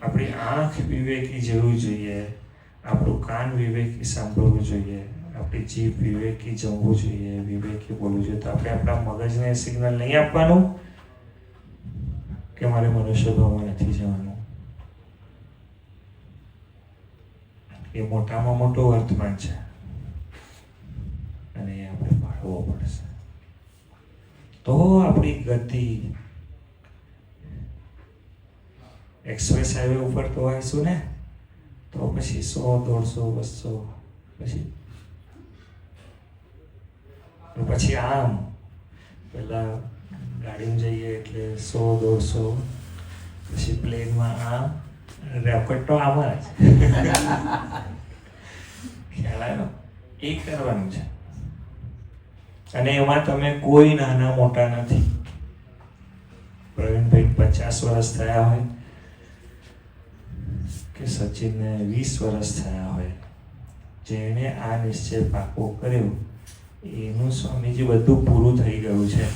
આપણી આંખ વિવેકી જવું જોઈએ, આપણું કાન વિવેકી સાંભળવું જોઈએ, આપણી જીભ વિવેકી જમવું જોઈએ, વિવેકી બોલવું જોઈએ. તો આપણે આપણા મગજને સિગ્નલ નહીં આપવાનું કે મારે મનુષ્ય ભાવમાં નથી જવાનું. એ મોટામાં મોટો વર્તમાન છે અને એ આપણે પાળવો પડશે. તો આપણી ગતિ એક્સપ્રેસ હાઈવે ઉપર તો આવીશું ને, તો પછી 100, 150, 200 પછી આમ પેલા ગાડીમાં જઈએ એટલે 100, 150, પછી પ્લેનમાં આમ, રેકોર્ડ તો આમાં જ ખ્યાલ આવ્યો? એ કરવાનું છે. અને એમાં તમે કોઈ નાના મોટા નથી. પ્રવીણભાઈ 50 વર્ષ થયા હોય કે સચિનને 20 વર્ષ થયા હોય, જેણે આ નિશ્ચય પાકો કર્યો એનું સ્વામીજી બધું પૂરું થઈ ગયું છે.